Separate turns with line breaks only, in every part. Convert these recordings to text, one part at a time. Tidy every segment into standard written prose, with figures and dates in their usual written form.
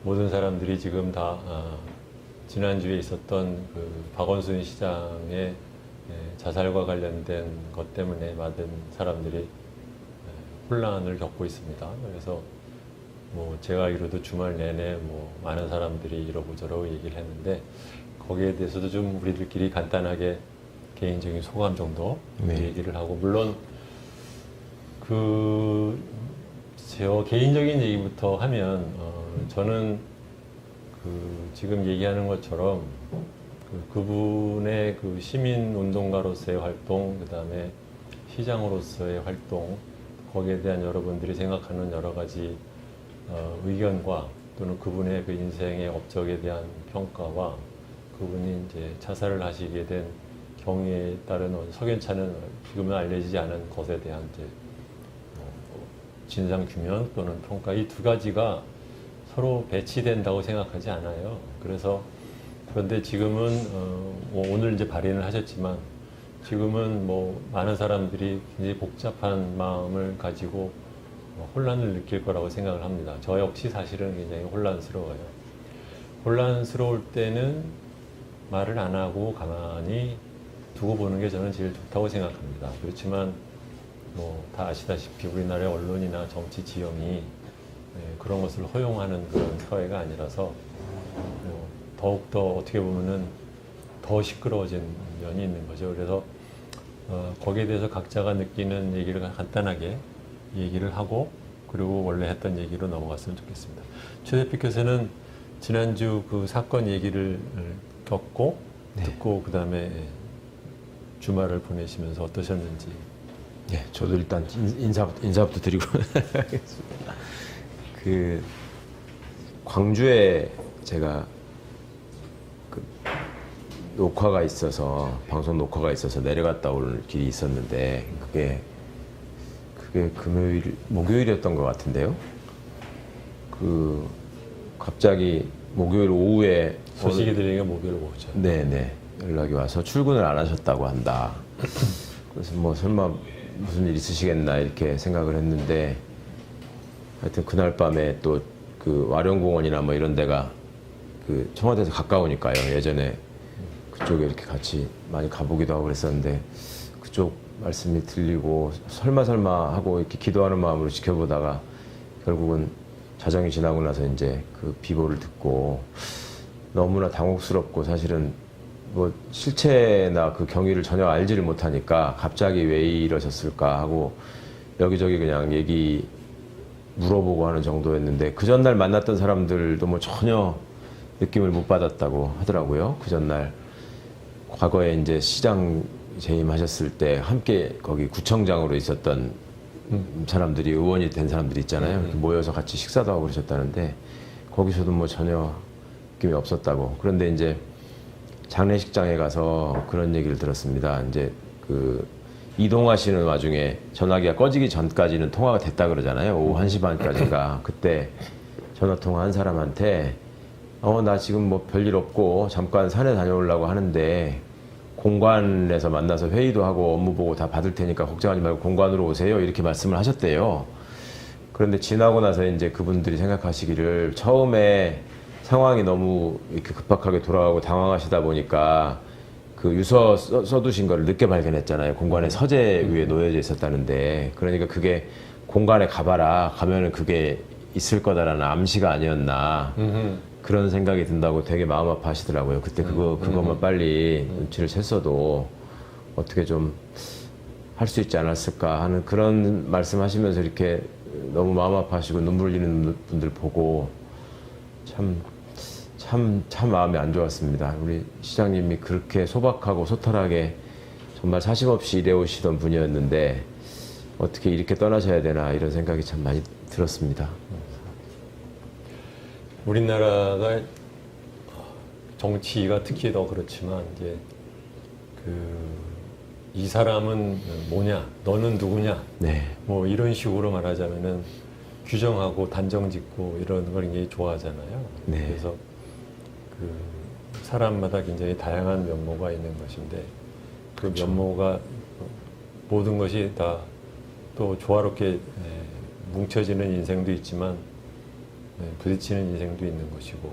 모든 사람들이 지금 다 지난주에 있었던 그 박원순 시장의 자살과 관련된 것 때문에 많은 사람들이 혼란을 겪고 있습니다. 그래서 뭐 제가 알기로도 주말 내내 뭐 많은 사람들이 이러고 저러고 얘기를 했는데 거기에 대해서도 좀 우리들끼리 간단하게 개인적인 소감 정도 얘기를 하고, 물론 저 개인적인 얘기부터 하면 저는 지금 얘기하는 것처럼 그분의 그 시민운동가로서의 활동, 그 다음에 시장으로서의 활동, 거기에 대한 여러분들이 생각하는 여러 가지 의견과 또는 그분의 그 인생의 업적에 대한 평가와 그분이 이제 자살을 하시게 된 경위에 따른 석연찮은 지금은 알려지지 않은 것에 대한 이제 진상 규명 또는 평가, 이 두 가지가 서로 배치된다고 생각하지 않아요. 그런데 지금은 오늘 이제 발의를 하셨지만 지금은 뭐 많은 사람들이 굉장히 복잡한 마음을 가지고 혼란을 느낄 거라고 생각을 합니다. 저 역시 사실은 굉장히 혼란스러워요. 혼란스러울 때는 말을 안 하고 가만히 두고 보는 게 저는 제일 좋다고 생각합니다. 그렇지만 뭐 다 아시다시피 우리나라의 언론이나 정치 지형이 그런 것을 허용하는 그런 사회가 아니라서 더욱더 어떻게 보면은 더 시끄러워진 면이 있는 거죠. 그래서 거기에 대해서 각자가 느끼는 얘기를 간단하게 얘기를 하고, 그리고 원래 했던 얘기로 넘어갔으면 좋겠습니다. 최 대표께서는 지난주 그 사건 얘기를 겪고 듣고 그 다음에 주말을 보내시면서 어떠셨는지.
네, 저도 일단 인사부터 드리고 하겠습니다. 그 광주에 제가 그 녹화가 있어서, 방송 녹화가 있어서 내려갔다 올 길이 있었는데 그게 목요일이었던 것 같은데요. 그 갑자기 목요일 오후에
소식이 들리니까 목요일 오후죠.
네네, 연락이 와서 출근을 안 하셨다고 한다. 그래서 뭐 설마 무슨 일 있으시겠나 이렇게 생각을 했는데, 하여튼 그날 밤에 또 그 와룡공원이나 뭐 이런 데가 그 청와대에서 가까우니까요. 예전에 그쪽에 이렇게 같이 많이 가보기도 하고 그랬었는데 그쪽 말씀이 들리고 설마 하고 이렇게 기도하는 마음으로 지켜보다가 결국은 자정이 지나고 나서 이제 그 비보를 듣고 너무나 당혹스럽고, 사실은 뭐 실체나 그 경위를 전혀 알지를 못하니까 갑자기 왜 이러셨을까 하고 여기저기 그냥 얘기 물어보고 하는 정도였는데, 그 전날 만났던 사람들도 뭐 전혀 느낌을 못 받았다고 하더라고요. 그 전날 과거에 이제 시장 재임하셨을 때 함께 거기 구청장으로 있었던 사람들이, 의원이 된 사람들이 있잖아요. 이렇게 모여서 같이 식사도 하고 그러셨다는데 거기서도 뭐 전혀 느낌이 없었다고. 그런데 이제 장례식장에 가서 그런 얘기를 들었습니다. 이제 그 이동하시는 와중에 전화기가 꺼지기 전까지는 통화가 됐다 그러잖아요. 오후 1시 반까지가. 그때 전화 통화한 사람한테 나 지금 뭐 별일 없고 잠깐 산에 다녀오려고 하는데 공관에서 만나서 회의도 하고 업무 보고 다 받을 테니까 걱정하지 말고 공관으로 오세요, 이렇게 말씀을 하셨대요. 그런데 지나고 나서 이제 그분들이 생각하시기를 처음에 상황이 너무 이렇게 급박하게 돌아가고 당황하시다 보니까 그 유서 써두신 거를 늦게 발견했잖아요. 공관에 서재 위에 놓여져 있었다는데, 그러니까 그게 공관에 가봐라, 가면은 그게 있을 거다라는 암시가 아니었나 그런 생각이 든다고 되게 마음 아파하시더라고요. 그때 그것만 빨리 눈치를 챘어도 어떻게 좀 할 수 있지 않았을까 하는 그런 말씀하시면서 이렇게 너무 마음 아파하시고 눈물 흘리는 분들 보고 참 마음이 안 좋았습니다. 우리 시장님이 그렇게 소박하고 소탈하게 정말 사심 없이 일해오시던 분이었는데 어떻게 이렇게 떠나셔야 되나, 이런 생각이 참 많이 들었습니다.
우리나라가 정치가 특히 더 그렇지만 이제 이 사람은 뭐냐, 너는 누구냐,
네.
뭐 이런 식으로 말하자면은 규정하고 단정짓고 이런 걸 굉장히 좋아하잖아요.
네.
그래서 사람마다 굉장히 다양한 면모가 있는 것인데 그
그렇죠.
면모가 모든 것이 다 또 조화롭게 뭉쳐지는 인생도 있지만 부딪히는 인생도 있는 것이고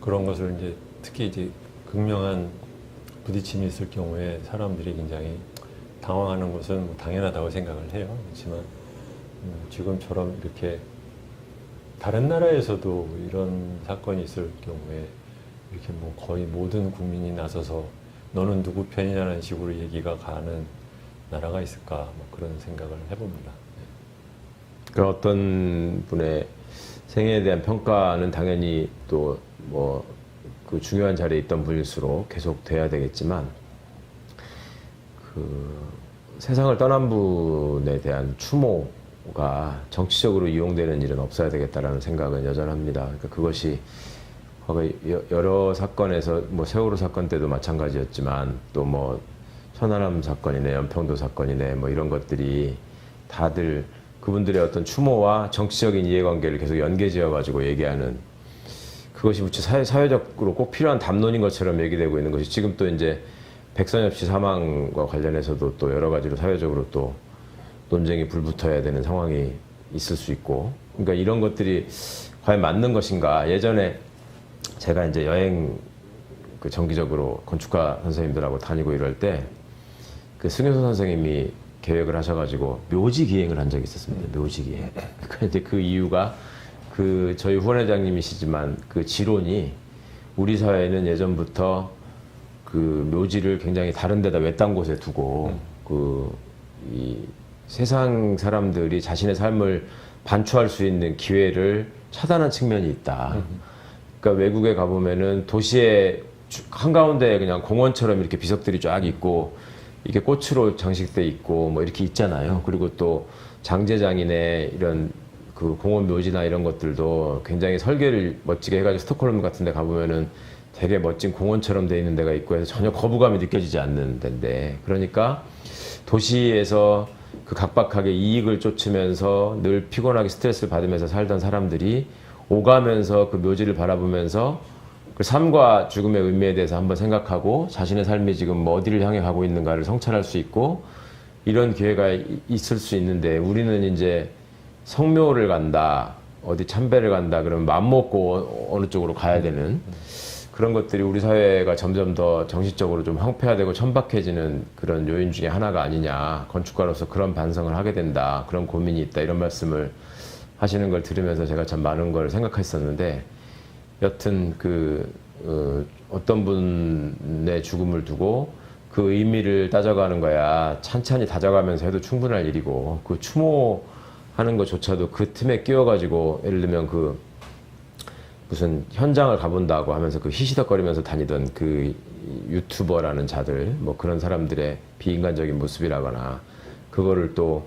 그런 것을 이제 특히 이제 극명한 부딪힘이 있을 경우에 사람들이 굉장히 당황하는 것은 뭐 당연하다고 생각을 해요. 그렇지만 지금처럼 이렇게 다른 나라에서도 이런 사건이 있을 경우에 이렇게 뭐 거의 모든 국민이 나서서 너는 누구 편이냐는 식으로 얘기가 가는 나라가 있을까 뭐 그런 생각을 해봅니다.
그 어떤 분의 생애에 대한 평가는 당연히 또 뭐 그 중요한 자리에 있던 분일수록 계속 돼야 되겠지만 그 세상을 떠난 분에 대한 추모가 정치적으로 이용되는 일은 없어야 되겠다라는 생각은 여전합니다. 그러니까 그것이 여러 사건에서 뭐 세월호 사건 때도 마찬가지였지만 또 뭐 천안함 사건이네 연평도 사건이네 뭐 이런 것들이 다들 그분들의 어떤 추모와 정치적인 이해관계를 계속 연계지어 가지고 얘기하는 그것이 무척 사회적으로 꼭 필요한 담론인 것처럼 얘기되고 있는 것이 지금 또 이제 백선엽 씨 사망과 관련해서도 또 여러 가지로 사회적으로 또 논쟁이 불붙어야 되는 상황이 있을 수 있고 그러니까 이런 것들이 과연 맞는 것인가. 예전에 제가 이제 여행 그 정기적으로 건축가 선생님들하고 다니고 이럴 때 그 승효선 선생님이 계획을 하셔가지고 묘지 기행을 한 적이 있었습니다. 묘지 기행. 근데 그 이유가 그 저희 후원회장님이시지만 그 지론이 우리 사회는 예전부터 그 묘지를 굉장히 다른 데다 외딴 곳에 두고 그 이 세상 사람들이 자신의 삶을 반추할 수 있는 기회를 차단한 측면이 있다. 그러니까 외국에 가보면은 도시의 한가운데 그냥 공원처럼 이렇게 비석들이 쫙 있고 이게 꽃으로 장식돼 있고 뭐 이렇게 있잖아요. 그리고 또 장제장이네 이런 그 공원 묘지나 이런 것들도 굉장히 설계를 멋지게 해가지고 스톡홀름 같은 데 가보면은 되게 멋진 공원처럼 돼 있는 데가 있고 해서 전혀 거부감이 느껴지지 않는 데인데 그러니까 도시에서 그 각박하게 이익을 쫓으면서 늘 피곤하게 스트레스를 받으면서 살던 사람들이 오가면서 그 묘지를 바라보면서 그 삶과 죽음의 의미에 대해서 한번 생각하고 자신의 삶이 지금 뭐 어디를 향해 가고 있는가를 성찰할 수 있고 이런 기회가 있을 수 있는데 우리는 이제 성묘를 간다, 어디 참배를 간다 그러면 맘 먹고 어느 쪽으로 가야 되는 그런 것들이 우리 사회가 점점 더 정신적으로 좀 황폐화되고 천박해지는 그런 요인 중에 하나가 아니냐. 건축가로서 그런 반성을 하게 된다. 그런 고민이 있다. 이런 말씀을 하시는 걸 들으면서 제가 참 많은 걸 생각했었는데 여튼 어떤 분의 죽음을 두고 그 의미를 따져가는 거야 찬찬히 다져가면서 해도 충분할 일이고 그 추모하는 것조차도 그 틈에 끼워가지고 예를 들면 그 무슨 현장을 가본다고 하면서 그 히시덕거리면서 다니던 그 유튜버라는 자들 뭐 그런 사람들의 비인간적인 모습이라거나 그거를 또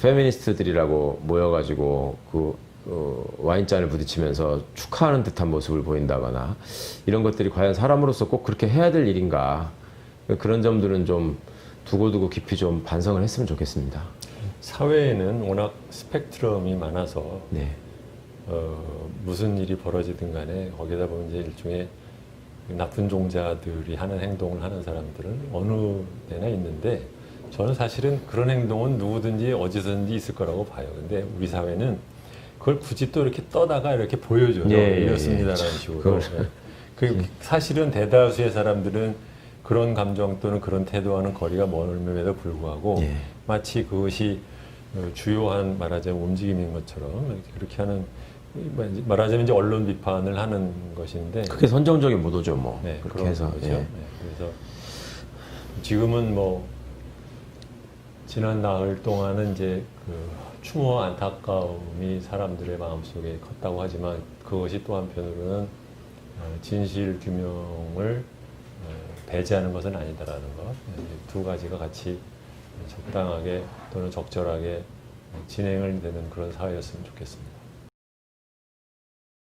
페미니스트들이라고 모여가지고 와인잔을 부딪히면서 축하하는 듯한 모습을 보인다거나 이런 것들이 과연 사람으로서 꼭 그렇게 해야 될 일인가 그런 점들은 좀 두고두고 깊이 좀 반성을 했으면 좋겠습니다.
사회에는 워낙 스펙트럼이 많아서
네.
무슨 일이 벌어지든 간에 거기다 보면 이제 일종의 나쁜 종자들이 하는 행동을 하는 사람들은 어느 데나 있는데 저는 사실은 그런 행동은 누구든지 어디서든지 있을 거라고 봐요. 근데 우리 사회는 그걸 굳이 또 이렇게 떠다가 이렇게 보여줘요. 이렇습니다라는 식으로. 그 사실은 대다수의 사람들은 그런 감정 또는 그런 태도와는 거리가 멀음에도 불구하고 마치 그것이 주요한 말하자면 움직임인 것처럼 그렇게 하는 말하자면 이제 언론 비판을 하는 것인데
그게 선정적인 모도죠, 뭐.
네,
그렇게 해서.
거죠. 네, 그래서 지금은 뭐 지난 나흘 동안은 이제 그 추모와 안타까움이 사람들의 마음속에 컸다고 하지만 그것이 또 한편으로는 진실 규명을 배제하는 것은 아니다라는 것. 두 가지가 같이 적당하게 또는 적절하게 진행을 되는 그런 사회였으면 좋겠습니다.